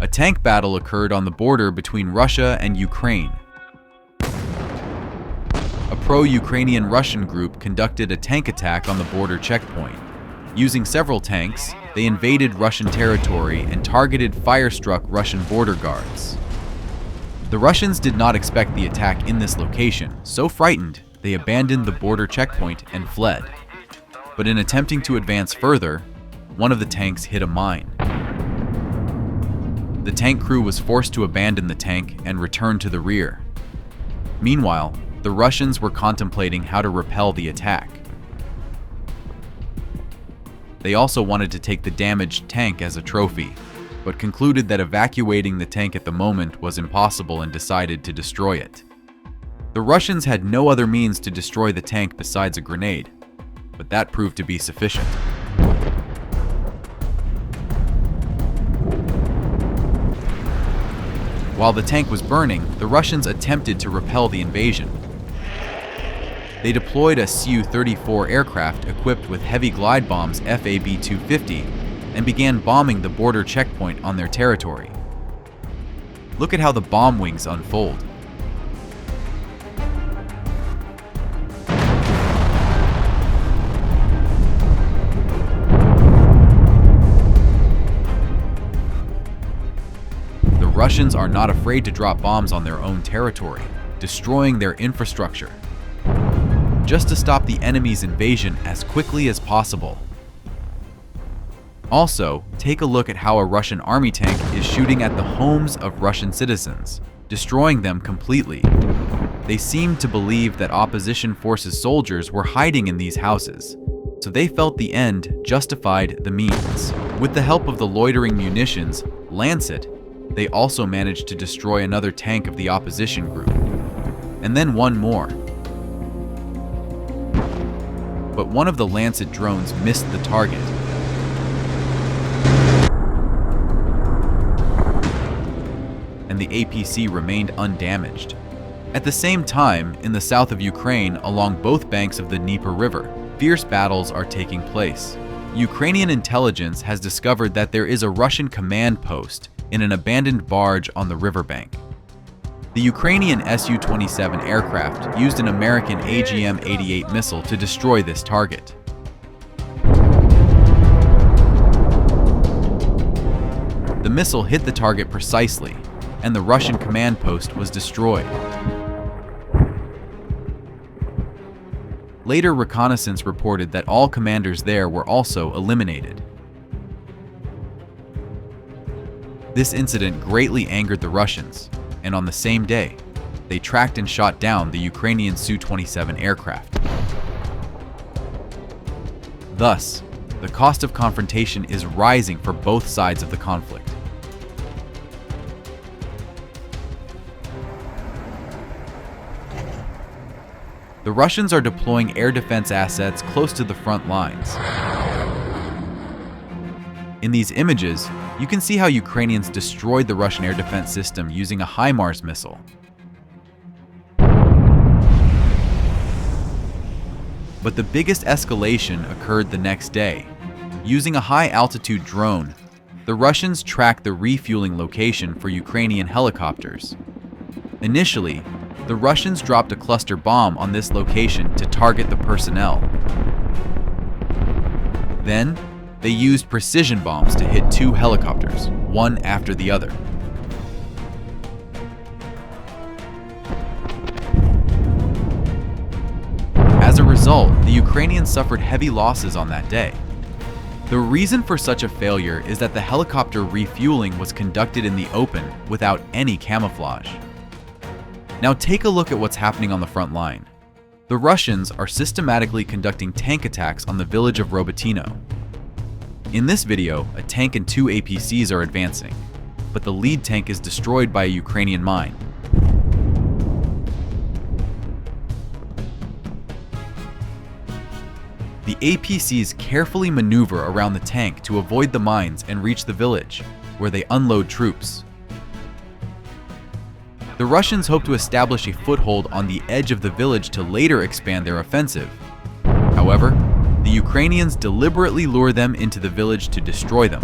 A tank battle occurred on the border between Russia and Ukraine. A pro-Ukrainian Russian group conducted a tank attack on the border checkpoint. Using several tanks, they invaded Russian territory and targeted fire-struck Russian border guards. The Russians did not expect the attack in this location, so frightened, they abandoned the border checkpoint and fled. But in attempting to advance further, one of the tanks hit a mine. The tank crew was forced to abandon the tank and return to the rear. Meanwhile, the Russians were contemplating how to repel the attack. They also wanted to take the damaged tank as a trophy, but concluded that evacuating the tank at the moment was impossible and decided to destroy it. The Russians had no other means to destroy the tank besides a grenade, but that proved to be sufficient. While the tank was burning, the Russians attempted to repel the invasion. They deployed a Su-34 aircraft equipped with heavy glide bombs FAB-250 and began bombing the border checkpoint on their territory. Look at how the bomb wings unfold. The Russians are not afraid to drop bombs on their own territory, destroying their infrastructure, just to stop the enemy's invasion as quickly as possible. Also, take a look at how a Russian army tank is shooting at the homes of Russian citizens, destroying them completely. They seemed to believe that opposition forces soldiers were hiding in these houses, so they felt the end justified the means. With the help of the loitering munitions, Lancet, they also managed to destroy another tank of the opposition group, and then one more. But one of the Lancet drones missed the target. And the APC remained undamaged. At the same time, in the south of Ukraine, along both banks of the Dnieper River, fierce battles are taking place. Ukrainian intelligence has discovered that there is a Russian command post in an abandoned barge on the riverbank. The Ukrainian Su-27 aircraft used an American AGM-88 missile to destroy this target. The missile hit the target precisely, and the Russian command post was destroyed. Later reconnaissance reported that all commanders there were also eliminated. This incident greatly angered the Russians, and on the same day, they tracked and shot down the Ukrainian Su-27 aircraft. Thus, the cost of confrontation is rising for both sides of the conflict. The Russians are deploying air defense assets close to the front lines. In these images, you can see how Ukrainians destroyed the Russian air defense system using a HIMARS missile. But the biggest escalation occurred the next day. Using a high-altitude drone, the Russians tracked the refueling location for Ukrainian helicopters. Initially, the Russians dropped a cluster bomb on this location to target the personnel. Then, they used precision bombs to hit two helicopters, one after the other. As a result, the Ukrainians suffered heavy losses on that day. The reason for such a failure is that the helicopter refueling was conducted in the open without any camouflage. Now take a look at what's happening on the front line. The Russians are systematically conducting tank attacks on the village of Robotine. In this video, a tank and two APCs are advancing, but the lead tank is destroyed by a Ukrainian mine. The APCs carefully maneuver around the tank to avoid the mines and reach the village, where they unload troops. The Russians hope to establish a foothold on the edge of the village to later expand their offensive. However, the Ukrainians deliberately lure them into the village to destroy them.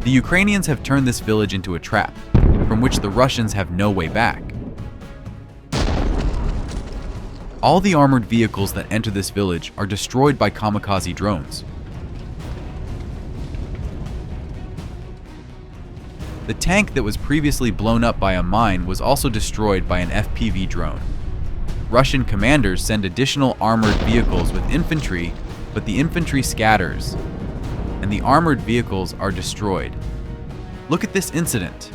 The Ukrainians have turned this village into a trap, from which the Russians have no way back. All the armored vehicles that enter this village are destroyed by kamikaze drones. The tank that was previously blown up by a mine was also destroyed by an FPV drone. Russian commanders send additional armored vehicles with infantry, but the infantry scatters, and the armored vehicles are destroyed. Look at this incident.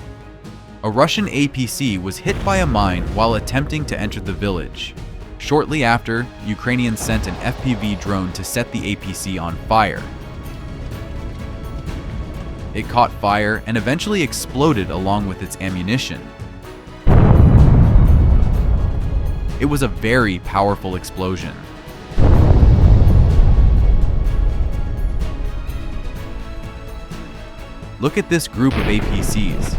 A Russian APC was hit by a mine while attempting to enter the village. Shortly after, Ukrainians sent an FPV drone to set the APC on fire. It caught fire and eventually exploded along with its ammunition. It was a very powerful explosion. Look at this group of APCs.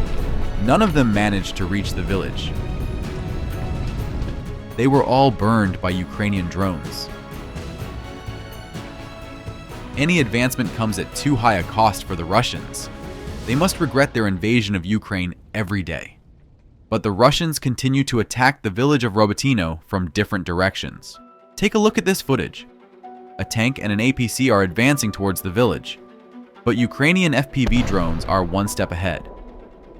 None of them managed to reach the village. They were all burned by Ukrainian drones. Any advancement comes at too high a cost for the Russians. They must regret their invasion of Ukraine every day. But the Russians continue to attack the village of Robotine from different directions. Take a look at this footage. A tank and an APC are advancing towards the village, but Ukrainian FPV drones are one step ahead.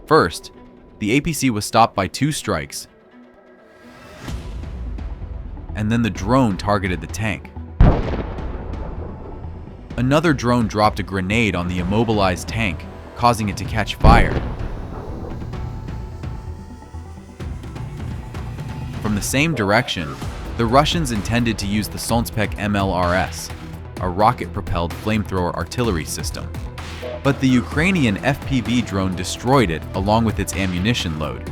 First, the APC was stopped by 2 strikes, and then the drone targeted the tank. Another drone dropped a grenade on the immobilized tank, causing it to catch fire. From the same direction, the Russians intended to use the Solnspek MLRS, a rocket-propelled flamethrower artillery system. But the Ukrainian FPV drone destroyed it along with its ammunition load.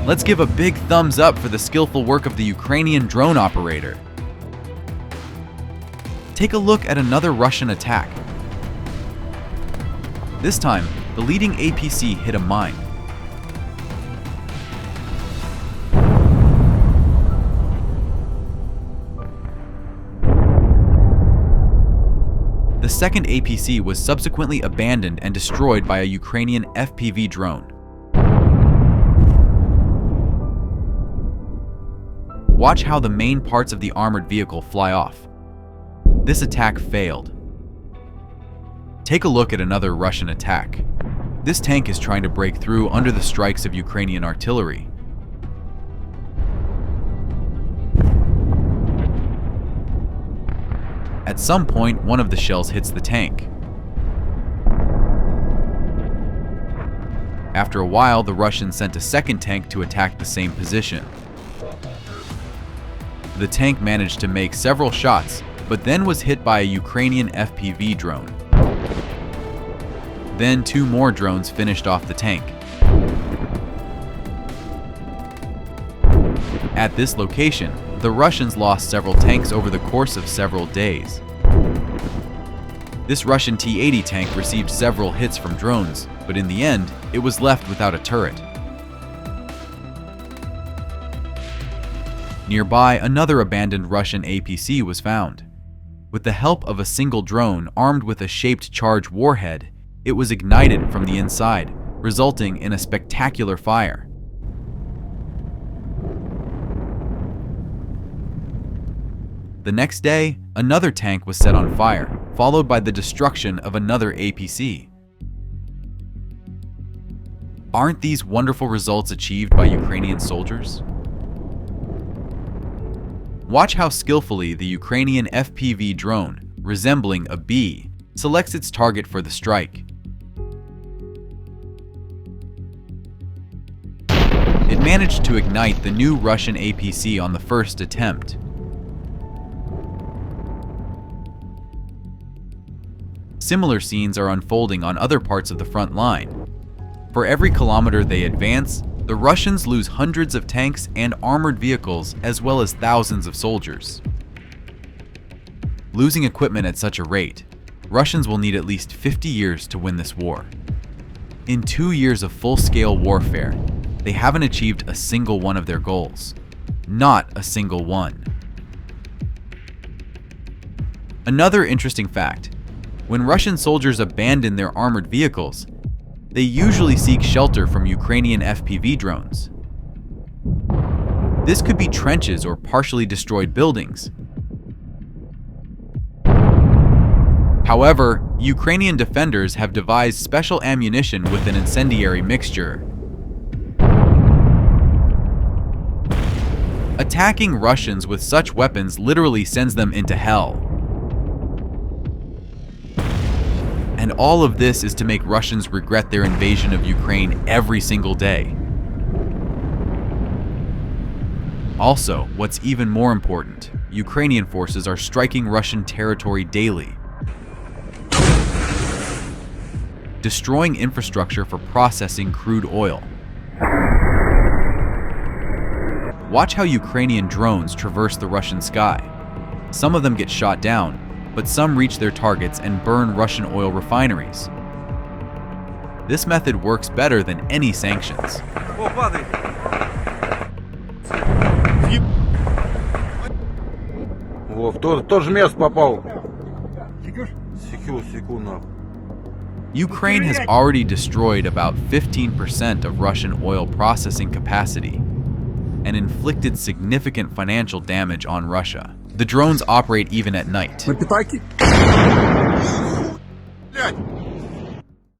Let's give a big thumbs up for the skillful work of the Ukrainian drone operator. Take a look at another Russian attack. This time, the leading APC hit a mine. The second APC was subsequently abandoned and destroyed by a Ukrainian FPV drone. Watch how the main parts of the armored vehicle fly off. This attack failed. Take a look at another Russian attack. This tank is trying to break through under the strikes of Ukrainian artillery. At some point, one of the shells hits the tank. After a while, the Russians sent a second tank to attack the same position. The tank managed to make several shots, but then was hit by a Ukrainian FPV drone. Then 2 more drones finished off the tank. At this location, the Russians lost several tanks over the course of several days. This Russian T-80 tank received several hits from drones, but in the end, it was left without a turret. Nearby, another abandoned Russian APC was found. With the help of a single drone armed with a shaped charge warhead, it was ignited from the inside, resulting in a spectacular fire. The next day, another tank was set on fire, followed by the destruction of another APC. Aren't these wonderful results achieved by Ukrainian soldiers? Watch how skillfully the Ukrainian FPV drone, resembling a bee, selects its target for the strike. It managed to ignite the new Russian APC on the first attempt. Similar scenes are unfolding on other parts of the front line. For every kilometer they advance, the Russians lose hundreds of tanks and armored vehicles, as well as thousands of soldiers. Losing equipment at such a rate, Russians will need at least 50 years to win this war. In 2 years of full-scale warfare, they haven't achieved a single one of their goals. Not a single one. Another interesting fact: When Russian soldiers abandon their armored vehicles, they usually seek shelter from Ukrainian FPV drones. This could be trenches or partially destroyed buildings. However, Ukrainian defenders have devised special ammunition with an incendiary mixture. Attacking Russians with such weapons literally sends them into hell. And all of this is to make Russians regret their invasion of Ukraine every single day. Also, what's even more important, Ukrainian forces are striking Russian territory daily, destroying infrastructure for processing crude oil. Watch how Ukrainian drones traverse the Russian sky. Some of them get shot down, but some reach their targets and burn Russian oil refineries. This method works better than any sanctions. Тоже место попал. Секу нахуй. Ukraine has already destroyed about 15% of Russian oil processing capacity and inflicted significant financial damage on Russia. The drones operate even at night.